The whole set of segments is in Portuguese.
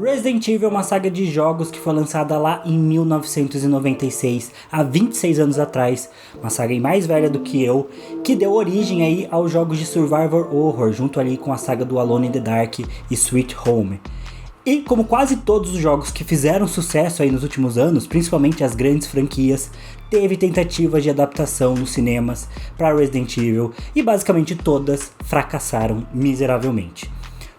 Resident Evil é uma saga de jogos que foi lançada lá em 1996, há 26 anos atrás, uma saga mais velha do que eu, que deu origem aí aos jogos de survival horror, junto ali com a saga do Alone in the Dark e Sweet Home. E como quase todos os jogos que fizeram sucesso aí nos últimos anos, principalmente as grandes franquias, teve tentativas de adaptação nos cinemas para Resident Evil e basicamente todas fracassaram miseravelmente.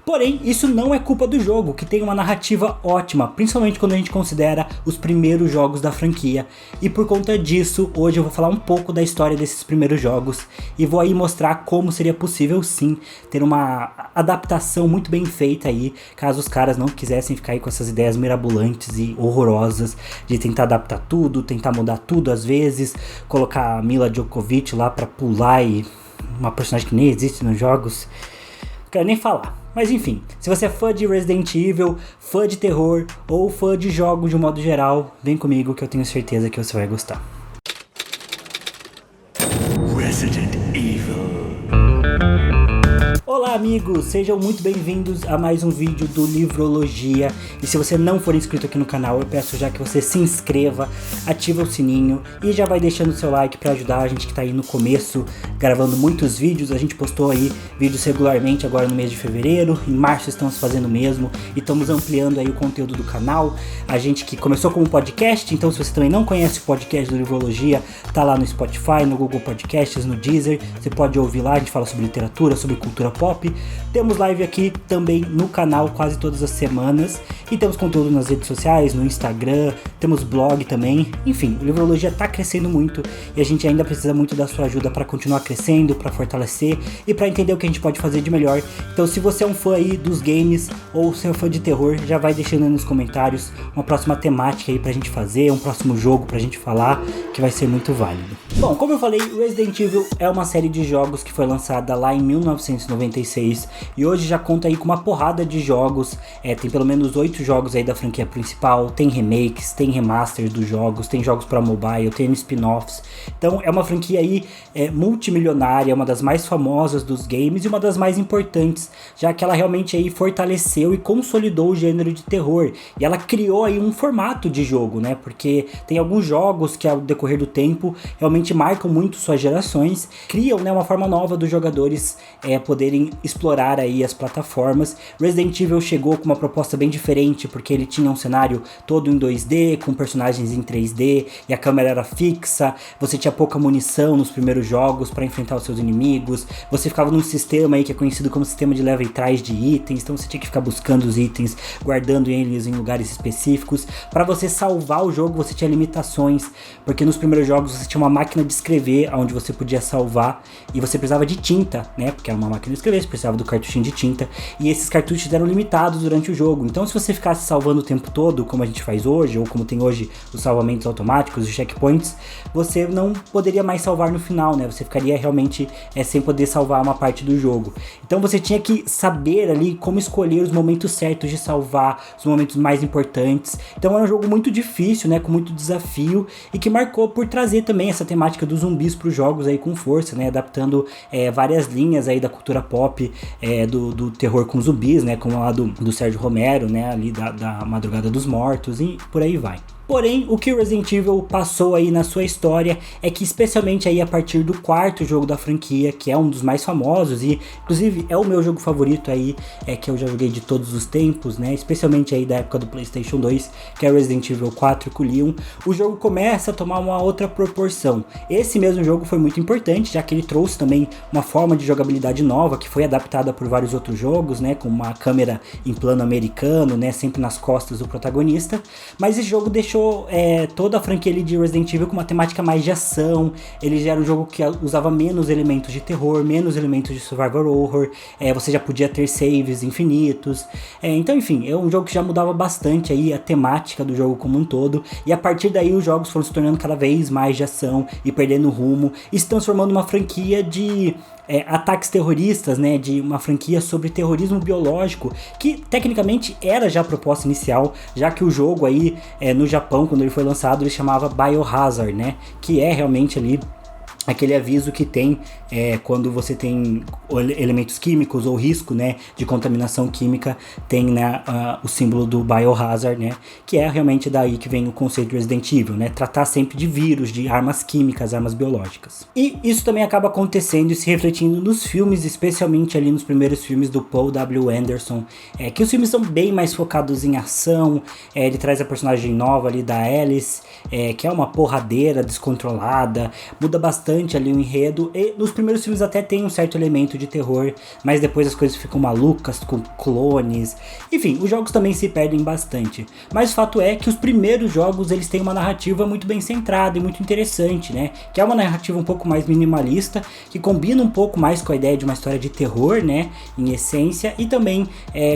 Porém, isso não é culpa do jogo, que tem uma narrativa ótima, principalmente quando a gente considera os primeiros jogos da franquia. E por conta disso, hoje eu vou falar um pouco da história desses primeiros jogos e vou aí mostrar como seria possível sim ter uma adaptação muito bem feita aí, caso os caras não quisessem ficar aí com essas ideias mirabolantes e horrorosas de tentar adaptar tudo, tentar mudar tudo às vezes, colocar a Mila Djokovic lá pra pular e uma personagem que nem existe nos jogos. Não quero nem falar. Mas enfim, se você é fã de Resident Evil, fã de terror ou fã de jogos de um modo geral, vem comigo que eu tenho certeza que você vai gostar. Resident Evil. Olá amigos, sejam muito bem-vindos a mais um vídeo do Livrologia. E se você não for inscrito aqui no canal, eu peço já que você se inscreva, ativa o sininho e já vai deixando o seu like para ajudar a gente que tá aí no começo, gravando muitos vídeos. A gente postou aí vídeos regularmente agora no mês de fevereiro, em março estamos fazendo o mesmo e estamos ampliando aí o conteúdo do canal. A gente que começou com um podcast, então se você também não conhece o podcast do Livrologia, tá lá no Spotify, no Google Podcasts, no Deezer, você pode ouvir lá, a gente fala sobre literatura, sobre cultura pop. Temos live aqui também no canal quase todas as semanas e temos conteúdo nas redes sociais, no Instagram, temos blog também. Enfim, o Livrologia está crescendo muito e a gente ainda precisa muito da sua ajuda para continuar crescendo, para fortalecer e para entender o que a gente pode fazer de melhor. Então se você é um fã aí dos games ou se é um fã de terror, já vai deixando aí nos comentários uma próxima temática aí pra gente fazer, um próximo jogo pra gente falar, que vai ser muito válido. Bom, como eu falei, Resident Evil é uma série de jogos que foi lançada lá em 1996 e hoje já conta aí com uma porrada de jogos, tem pelo menos 8 jogos aí da franquia principal, tem remakes, tem remasters dos jogos, tem jogos para mobile, tem spin-offs. Então é uma franquia aí multimilionária, uma das mais famosas dos games e uma das mais importantes, já que ela realmente aí fortaleceu e consolidou o gênero de terror e ela criou aí um formato de jogo, né? Porque tem alguns jogos que ao decorrer do tempo realmente marcam muito suas gerações, criam, né, uma forma nova dos jogadores poderem explorar aí as plataformas. Resident Evil chegou com uma proposta bem diferente, porque ele tinha um cenário todo em 2D, com personagens em 3D, e a câmera era fixa, você tinha pouca munição nos primeiros jogos para enfrentar os seus inimigos, você ficava num sistema aí que é conhecido como sistema de leva e trás de itens, então você tinha que ficar buscando os itens, guardando eles em lugares específicos. Para você salvar o jogo, você tinha limitações, porque nos primeiros jogos você tinha uma máquina de escrever, onde você podia salvar, e você precisava de tinta, né, porque era uma máquina de escrever, você precisava do cartuchinho de tinta, e esses cartuchos eram limitados durante o jogo. Então se você ficasse salvando o tempo todo, como a gente faz hoje, ou como tem hoje os salvamentos automáticos, os checkpoints, você não poderia mais salvar no final, né, você ficaria realmente sem poder salvar uma parte do jogo. Então você tinha que saber ali como escolher os momentos certos de salvar, os momentos mais importantes. Então era um jogo muito difícil, né, com muito desafio, e que marcou por trazer também essa temática dos zumbis para os jogos aí com força, né, adaptando várias linhas aí da cultura pop, do terror com zumbis, né, como a do Sérgio Romero, né, ali da Madrugada dos Mortos e por aí vai. Porém, o que o Resident Evil passou aí na sua história é que, especialmente aí a partir do quarto jogo da franquia, que é um dos mais famosos e inclusive é o meu jogo favorito aí, que eu já joguei de todos os tempos, né, especialmente aí da época do PlayStation 2, que é Resident Evil 4 com Leon, o jogo começa a tomar uma outra proporção. Esse mesmo jogo foi muito importante, já que ele trouxe também uma forma de jogabilidade nova, que foi adaptada por vários outros jogos, né, com uma câmera em plano americano, né, sempre nas costas do protagonista, mas esse jogo deixou toda a franquia ali de Resident Evil com uma temática mais de ação. Ele já era um jogo que usava menos elementos de terror, menos elementos de survival horror, você já podia ter saves infinitos, então enfim, é um jogo que já mudava bastante aí a temática do jogo como um todo, e a partir daí os jogos foram se tornando cada vez mais de ação e perdendo rumo e se transformando numa franquia de ataques terroristas, né, de uma franquia sobre terrorismo biológico, que tecnicamente era já a proposta inicial, já que o jogo aí no Japão, quando ele foi lançado, ele chamava Biohazard, né, que é realmente ali aquele aviso que tem quando você tem elementos químicos ou risco, né, de contaminação química, tem, né, o símbolo do Biohazard, né, que é realmente daí que vem o conceito de Resident Evil, né, tratar sempre de vírus, de armas químicas, armas biológicas. E isso também acaba acontecendo e se refletindo nos filmes, especialmente ali nos primeiros filmes do Paul W. Anderson, que os filmes são bem mais focados em ação. Ele traz a personagem nova ali da Alice, que é uma porradeira descontrolada, muda bastante ali o enredo, e nos primeiros filmes até tem um certo elemento de terror, mas depois as coisas ficam malucas, com clones, enfim, os jogos também se perdem bastante, mas o fato é que os primeiros jogos, eles têm uma narrativa muito bem centrada e muito interessante, né, que é uma narrativa um pouco mais minimalista, que combina um pouco mais com a ideia de uma história de terror, né, em essência, e também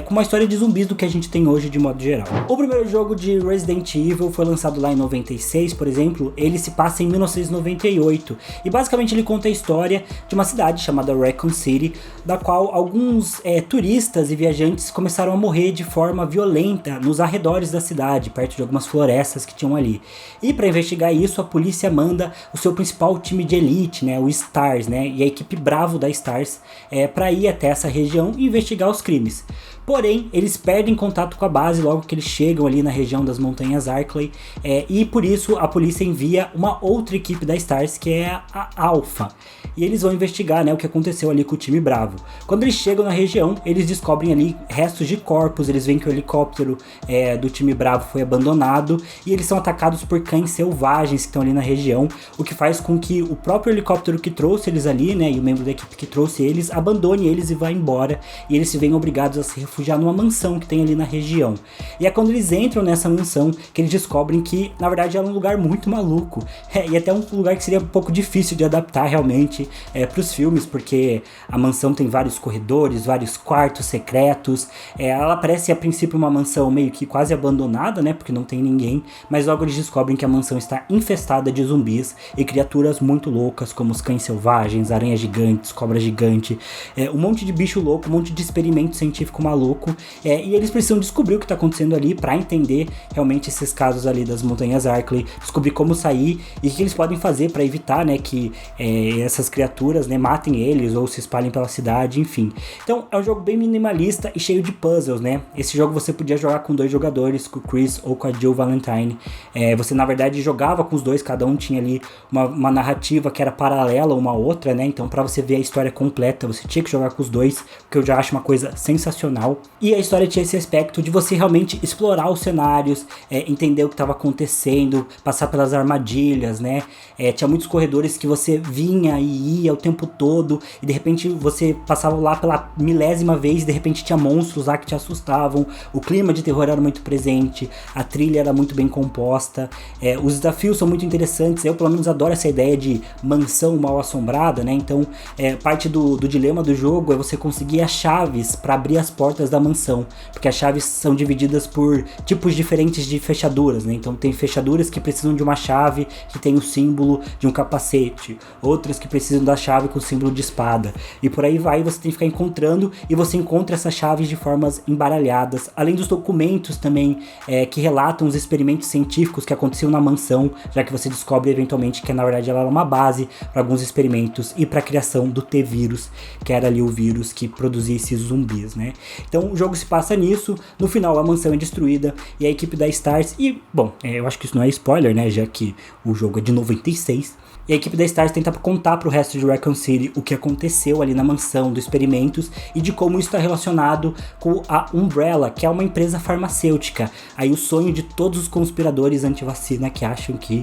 com uma história de zumbis do que a gente tem hoje de modo geral. O primeiro jogo de Resident Evil foi lançado lá em 96, por exemplo, ele se passa em 1998, e basicamente ele conta a história de uma cidade chamada Raccoon City, da qual alguns turistas e viajantes começaram a morrer de forma violenta nos arredores da cidade, perto de algumas florestas que tinham ali. E para investigar isso, a polícia manda o seu principal time de elite, né, o STARS, né, e a equipe Bravo da STARS, para ir até essa região e investigar os crimes. Porém, eles perdem contato com a base logo que eles chegam ali na região das montanhas Arklay, e por isso a polícia envia uma outra equipe da STARS, que é a Alpha, e eles vão investigar, né, o que aconteceu ali com o time Bravo. Quando eles chegam na região, eles descobrem ali restos de corpos, eles veem que o helicóptero do time Bravo foi abandonado, e eles são atacados por cães selvagens que estão ali na região, o que faz com que o próprio helicóptero que trouxe eles ali, né, e o membro da equipe que trouxe eles, abandone eles e vá embora, e eles se veem obrigados a se refugiar numa mansão que tem ali na região. E é quando eles entram nessa mansão que eles descobrem que, na verdade, era um lugar muito maluco, e até um lugar que seria um pouco difícil de adaptar realmente para os filmes, porque a mansão tem vários corredores, vários quartos secretos, ela parece a princípio uma mansão meio que quase abandonada, né, porque não tem ninguém, mas logo eles descobrem que a mansão está infestada de zumbis e criaturas muito loucas, como os cães selvagens, aranhas gigantes, cobra gigante, um monte de bicho louco, um monte de experimento científico maluco, e eles precisam descobrir o que está acontecendo ali para entender realmente esses casos ali das montanhas Arklay, descobrir como sair e o que eles podem fazer para evitar, né, que essas criaturas, né, matem eles ou se espalhem pela cidade, enfim. Então é um jogo bem minimalista e cheio de puzzles, né. Esse jogo você podia jogar com 2 jogadores, com o Chris ou com a Jill Valentine. Você na verdade jogava com os dois, cada um tinha ali uma narrativa que era paralela uma à outra, né, então para você ver a história completa você tinha que jogar com os dois, o que eu já acho uma coisa sensacional. E a história tinha esse aspecto de você realmente explorar os cenários, entender o que estava acontecendo, passar pelas armadilhas, né, tinha muitos corredores que você vinha e ia o tempo todo, e de repente você passava lá pela milésima vez e de repente tinha monstros lá que te assustavam, o clima de terror era muito presente, a trilha era muito bem composta, os desafios são muito interessantes. Eu pelo menos adoro essa ideia de mansão mal assombrada, né, então parte do dilema do jogo é você conseguir as chaves para abrir as portas da mansão, porque as chaves são divididas por tipos diferentes de fechaduras, né, então tem fechaduras que precisam de uma chave que tem o símbolo de um capacete, outras que precisam da chave com o símbolo de espada, e por aí vai. Você tem que ficar encontrando, e você encontra essas chaves de formas embaralhadas, além dos documentos também que relatam os experimentos científicos que aconteciam na mansão, já que você descobre eventualmente que na verdade ela era uma base para alguns experimentos e para a criação do T-vírus, que era ali o vírus que produzia esses zumbis, né. Então o jogo se passa nisso, no final a mansão é destruída e a equipe da STARS, e bom, eu acho que isso não é spoiler, né, já que o jogo é de 96, e a equipe da STARS tenta contar pro resto de Raccoon City o que aconteceu ali na mansão dos experimentos e de como isso está relacionado com a Umbrella, que é uma empresa farmacêutica. Aí o sonho de todos os conspiradores anti-vacina que acham que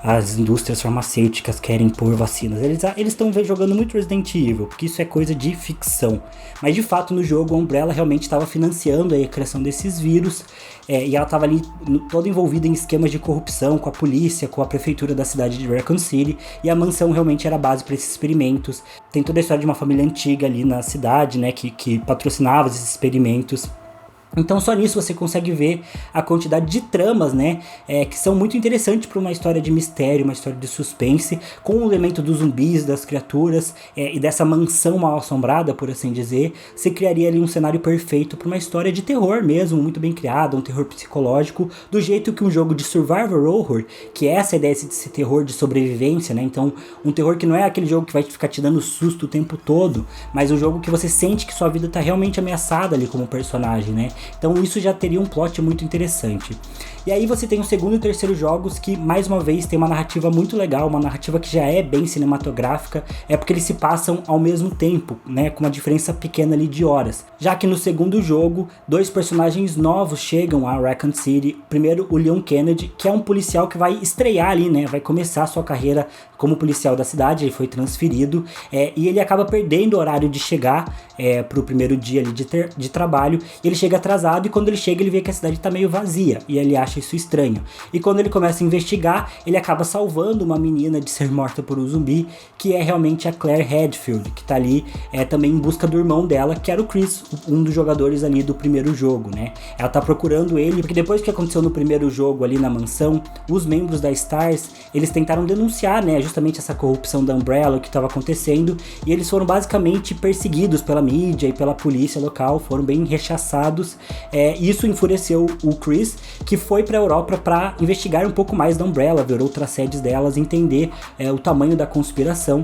as indústrias farmacêuticas querem pôr vacinas. Eles estão jogando muito Resident Evil, porque isso é coisa de ficção. Mas de fato no jogo a Umbrella realmente estava financiando a criação desses vírus, e ela estava ali toda envolvida em esquemas de corrupção com a polícia, com a prefeitura da cidade de Raccoon City, e a mansão realmente era a base para esses experimentos. Tem toda a história de uma família antiga ali na cidade, né, que patrocinava esses experimentos. Então só nisso você consegue ver a quantidade de tramas, né, que são muito interessantes para uma história de mistério, uma história de suspense, com o elemento dos zumbis, das criaturas e dessa mansão mal assombrada, por assim dizer. Você criaria ali um cenário perfeito para uma história de terror mesmo, muito bem criada, um terror psicológico, do jeito que um jogo de survival horror, que é essa ideia desse terror de sobrevivência, né, então um terror que não é aquele jogo que vai ficar te dando susto o tempo todo, mas um jogo que você sente que sua vida tá realmente ameaçada ali como personagem, né. Então isso já teria um plot muito interessante. E aí você tem o segundo e o terceiro jogos que, mais uma vez, tem uma narrativa muito legal, uma narrativa que já é bem cinematográfica, é porque eles se passam ao mesmo tempo, né, com uma diferença pequena ali de horas. Já que no segundo jogo, 2 personagens novos chegam a Raccoon City. Primeiro, o Leon Kennedy, que é um policial que vai estrear ali, né, vai começar a sua carreira como policial da cidade, ele foi transferido, e ele acaba perdendo o horário de chegar pro primeiro dia ali de trabalho, e ele chega atrasado, e quando ele chega ele vê que a cidade tá meio vazia, e ele acha isso estranho. E quando ele começa a investigar, ele acaba salvando uma menina de ser morta por um zumbi, que é realmente a Claire Redfield, que tá ali também em busca do irmão dela, que era o Chris, um dos jogadores ali do primeiro jogo, né? Ela tá procurando ele, porque depois que aconteceu no primeiro jogo ali na mansão, os membros da STARS, eles tentaram denunciar, né, justamente essa corrupção da Umbrella, o que estava acontecendo, e eles foram basicamente perseguidos pela mídia e pela polícia local, foram bem rechaçados. Isso enfureceu o Chris, que foi pra Europa para investigar um pouco mais da Umbrella, ver outras sedes delas, entender o tamanho da conspiração.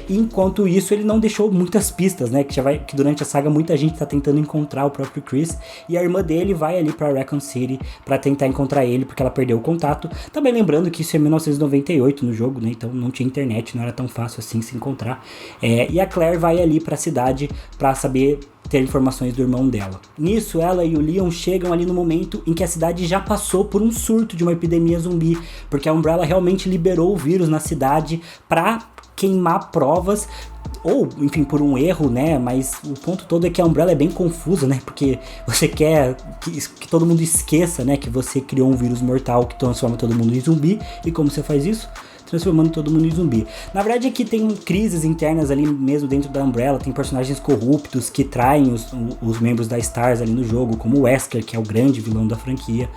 Enquanto isso, ele não deixou muitas pistas, né, que durante a saga muita gente tá tentando encontrar o próprio Chris, e a irmã dele vai ali pra Raccoon City para tentar encontrar ele, porque ela perdeu o contato. Também lembrando que isso é 1998 no jogo, né, então não tinha internet, não era tão fácil assim se encontrar. E a Claire vai ali pra cidade para saber ter informações do irmão dela. Nisso, ela e o Leon chegam ali no momento em que a cidade já passou por um surto de uma epidemia zumbi, porque a Umbrella realmente liberou o vírus na cidade para queimar provas, ou, enfim, por um erro, né, mas o ponto todo é que a Umbrella é bem confusa, né, porque você quer que todo mundo esqueça, né, que você criou um vírus mortal que transforma todo mundo em zumbi, e como você faz isso? Transformando todo mundo em zumbi. Na verdade é que tem crises internas ali mesmo dentro da Umbrella, tem personagens corruptos que traem os membros da STARS ali no jogo, como o Wesker, que é o grande vilão da franquia.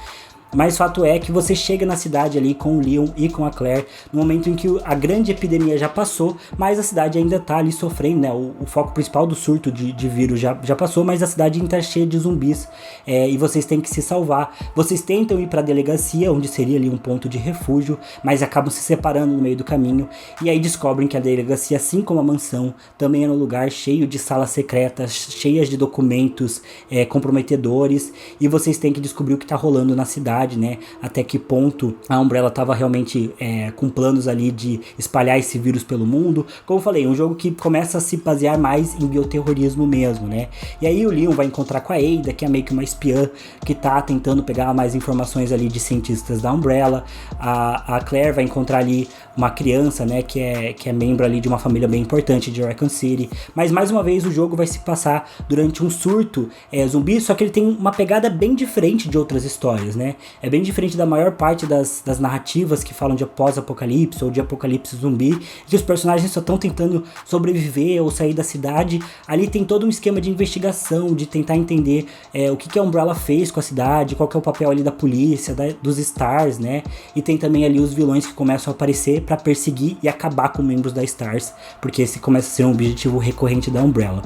Mas fato é que você chega na cidade ali com o Leon e com a Claire no momento em que a grande epidemia já passou, mas a cidade ainda tá ali sofrendo, né? O foco principal do surto de vírus já passou, mas a cidade ainda tá cheia de zumbis, e vocês têm que se salvar. Vocês tentam ir pra delegacia, onde seria ali um ponto de refúgio, mas acabam se separando no meio do caminho, e aí descobrem que a delegacia, assim como a mansão, também é um lugar cheio de salas secretas, cheias de documentos comprometedores, e vocês têm que descobrir o que tá rolando na cidade, né? Até que ponto a Umbrella estava realmente com planos ali de espalhar esse vírus pelo mundo. Como eu falei, um jogo que começa a se basear mais em bioterrorismo mesmo, né? E aí o Leon vai encontrar com a Ada, que é meio que uma espiã que tá tentando pegar mais informações ali de cientistas da Umbrella. A Claire vai encontrar ali uma criança, né, que é membro ali de uma família bem importante de Raccoon City. Mas mais uma vez o jogo vai se passar durante um surto zumbi, só que ele tem uma pegada bem diferente de outras histórias, né? É bem diferente da maior parte das narrativas que falam de pós-apocalipse ou de apocalipse zumbi, que os personagens só estão tentando sobreviver ou sair da cidade. Ali tem todo um esquema de investigação, de tentar entender o que a Umbrella fez com a cidade, qual que é o papel ali da polícia, dos STARS, né? E tem também ali os vilões que começam a aparecer para perseguir e acabar com membros da STARS, porque esse começa a ser um objetivo recorrente da Umbrella.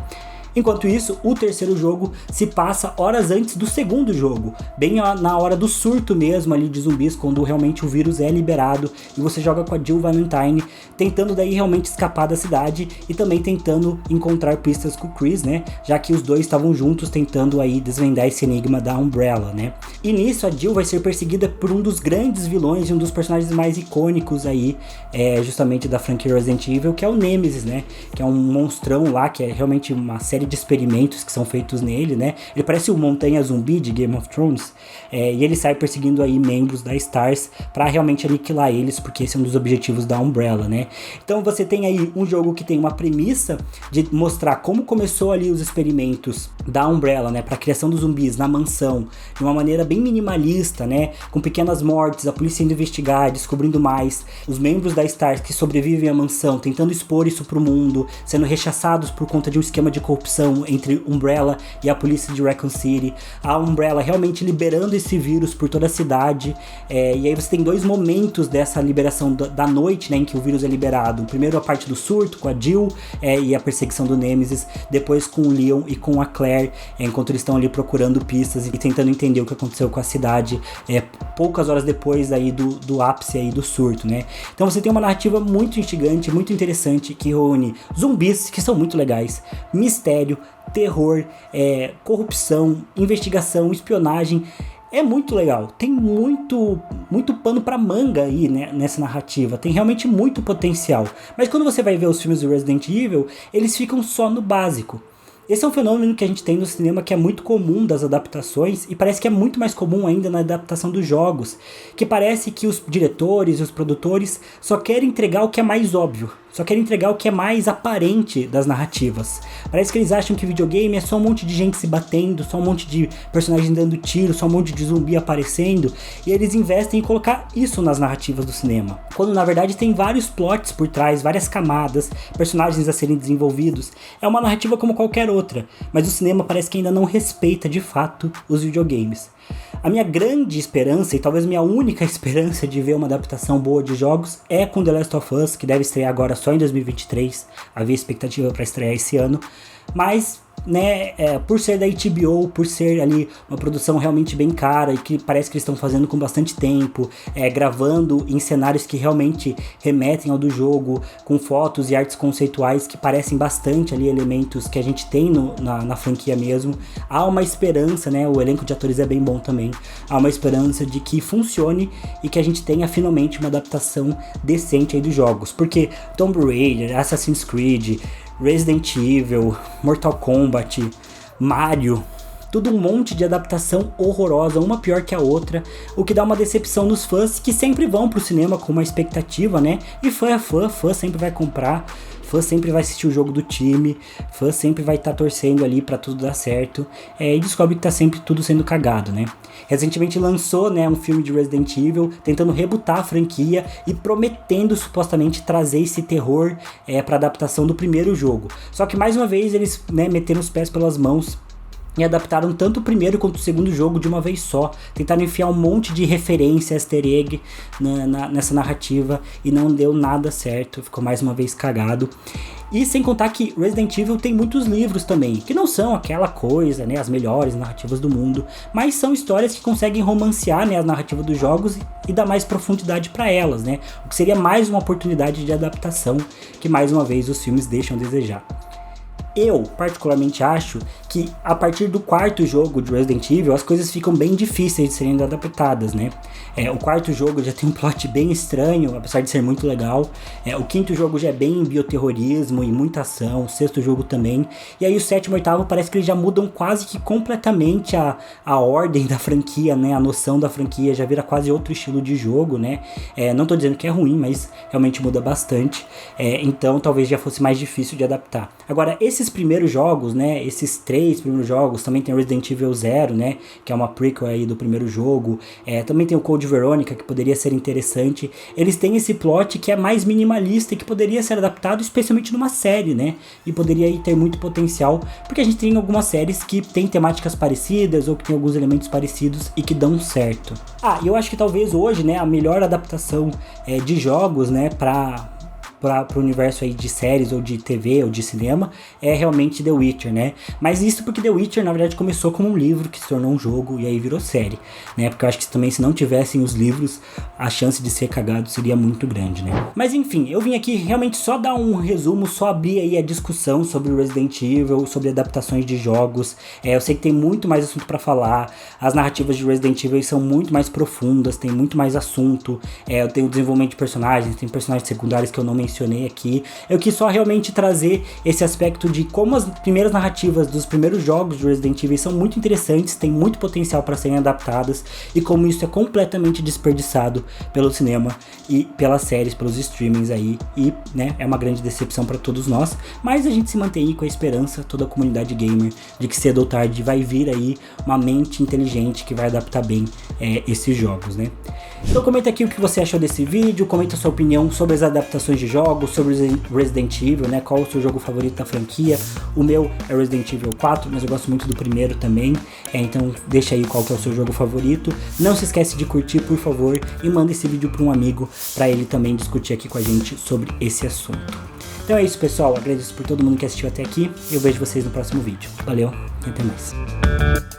Enquanto isso, o terceiro jogo se passa horas antes do segundo jogo, bem na hora do surto mesmo ali de zumbis, quando realmente o vírus é liberado, e você joga com a Jill Valentine, tentando daí realmente escapar da cidade e também tentando encontrar pistas com o Chris, né, já que os dois estavam juntos tentando aí desvendar esse enigma da Umbrella, né. E nisso a Jill vai ser perseguida por um dos grandes vilões e um dos personagens mais icônicos aí, justamente da franquia Resident Evil, que é o Nemesis, né, que é um monstrão lá, que é realmente uma série de experimentos que são feitos nele, né? Ele parece o Montanha Zumbi de Game of Thrones, e ele sai perseguindo aí membros da STARS para realmente aniquilar eles, porque esse é um dos objetivos da Umbrella, né? Então você tem aí um jogo que tem uma premissa de mostrar como começou ali os experimentos da Umbrella, né, para a criação dos zumbis na mansão, de uma maneira bem minimalista, né? Com pequenas mortes, a polícia indo investigar, descobrindo mais, os membros da Stars que sobrevivem à mansão, tentando expor isso pro mundo, sendo rechaçados por conta de um esquema de corrupção entre Umbrella e a polícia de Raccoon City, a Umbrella realmente liberando esse vírus por toda a cidade, e aí você tem dois momentos dessa liberação da noite, né, em que o vírus é liberado. Primeiro a parte do surto com a Jill e a perseguição do Nemesis, depois com o Leon e com a Claire, enquanto eles estão ali procurando pistas e tentando entender o que aconteceu com a cidade, poucas horas depois aí do ápice aí do surto, né. Então você tem uma narrativa muito instigante, muito interessante, que reúne zumbis, que são muito legais, mistério, terror, corrupção, investigação, espionagem. É muito legal, tem muito pano pra manga aí, né, nessa narrativa, tem realmente muito potencial. Mas quando você vai ver os filmes do Resident Evil, eles ficam só no básico. Esse é um fenômeno que a gente tem no cinema que é muito comum das adaptações e parece que é muito mais comum ainda na adaptação dos jogos, que parece que os diretores e os produtores só querem entregar o que é mais óbvio, só querem entregar o que é mais aparente das narrativas. Parece que eles acham que videogame é só um monte de gente se batendo, só um monte de personagens dando tiro, só um monte de zumbi aparecendo, e eles investem em colocar isso nas narrativas do cinema, quando na verdade tem vários plots por trás, várias camadas, personagens a serem desenvolvidos. É uma narrativa como qualquer outra, mas o cinema parece que ainda não respeita de fato os videogames. A minha grande esperança, e talvez minha única esperança de ver uma adaptação boa de jogos, é com The Last of Us, que deve estrear agora só em 2023, havia expectativa para estrear esse ano, mas, né, por ser da HBO, por ser ali uma produção realmente bem cara e que parece que eles estão fazendo com bastante tempo, gravando em cenários que realmente remetem ao do jogo, com fotos e artes conceituais que parecem bastante ali elementos que a gente tem na franquia mesmo, há uma esperança, né, o elenco de atores é bem bom também, há uma esperança de que funcione e que a gente tenha finalmente uma adaptação decente aí dos jogos, porque Tomb Raider, Assassin's Creed, Resident Evil, Mortal Kombat, Mario, tudo um monte de adaptação horrorosa, uma pior que a outra, o que dá uma decepção nos fãs que sempre vão pro cinema com uma expectativa, né? E fã é fã, fã sempre vai comprar, fã sempre vai assistir o jogo do time, fã sempre vai estar torcendo ali pra tudo dar certo, e descobre que tá sempre tudo sendo cagado, né? Recentemente lançou, né, um filme de Resident Evil, tentando rebutar a franquia e prometendo supostamente trazer esse terror pra adaptação do primeiro jogo. Só que mais uma vez eles, né, meteram os pés pelas mãos e adaptaram tanto o primeiro quanto o segundo jogo de uma vez só, tentaram enfiar um monte de referência easter egg nessa narrativa e não deu nada certo, ficou mais uma vez cagado. E sem contar que Resident Evil tem muitos livros também, que não são aquela coisa, né, as melhores narrativas do mundo, mas são histórias que conseguem romancear, né, a narrativa dos jogos e dar mais profundidade para elas, né, o que seria mais uma oportunidade de adaptação que mais uma vez os filmes deixam a desejar. Eu, particularmente, acho que a partir do quarto jogo de Resident Evil, as coisas ficam bem difíceis de serem adaptadas, né? O quarto jogo já tem um plot bem estranho, apesar de ser muito legal. O quinto jogo já é bem bioterrorismo e muita ação, o sexto jogo também. E aí o sétimo e o oitavo parece que eles já mudam quase que completamente a ordem da franquia, né? A noção da franquia já vira quase outro estilo de jogo, né? Não tô dizendo que é ruim, mas realmente muda bastante. Então talvez já fosse mais difícil de adaptar. Agora, esses primeiros jogos, né, esses 3 primeiros jogos, também tem Resident Evil 0, né, que é uma prequel aí do primeiro jogo, também tem o Code Veronica, que poderia ser interessante. Eles têm esse plot que é mais minimalista e que poderia ser adaptado especialmente numa série, né, e poderia aí ter muito potencial, porque a gente tem algumas séries que tem temáticas parecidas ou que tem alguns elementos parecidos e que dão certo. E eu acho que talvez hoje, né, a melhor adaptação de jogos, né, para o universo aí de séries ou de TV ou de cinema é realmente The Witcher, né? Mas isso porque The Witcher na verdade começou como um livro que se tornou um jogo e aí virou série, né? Porque eu acho que também se não tivessem os livros a chance de ser cagado seria muito grande, né? Mas enfim, eu vim aqui realmente só dar um resumo, só abrir aí a discussão sobre Resident Evil, sobre adaptações de jogos. Eu sei que tem muito mais assunto pra falar, as narrativas de Resident Evil são muito mais profundas, tem muito mais assunto, eu tenho o desenvolvimento de personagens, tem personagens secundários que eu não mencionei mencionei aqui. Eu quis só realmente trazer esse aspecto de como as primeiras narrativas dos primeiros jogos de Resident Evil são muito interessantes, tem muito potencial para serem adaptadas, e como isso é completamente desperdiçado pelo cinema e pelas séries, pelos streamings aí, e né, é uma grande decepção para todos nós, mas a gente se mantém aí com a esperança, toda a comunidade gamer, de que cedo ou tarde vai vir aí uma mente inteligente que vai adaptar bem esses jogos, né? Então comenta aqui o que você achou desse vídeo, comenta a sua opinião sobre as adaptações de jogos, sobre Resident Evil, né? Qual o seu jogo favorito da franquia? O meu é Resident Evil 4, mas eu gosto muito do primeiro também, então deixa aí qual que é o seu jogo favorito. Não se esquece de curtir, por favor, e manda esse vídeo para um amigo, para ele também discutir aqui com a gente sobre esse assunto. Então é isso, pessoal, agradeço por todo mundo que assistiu até aqui, e eu vejo vocês no próximo vídeo. Valeu e até mais.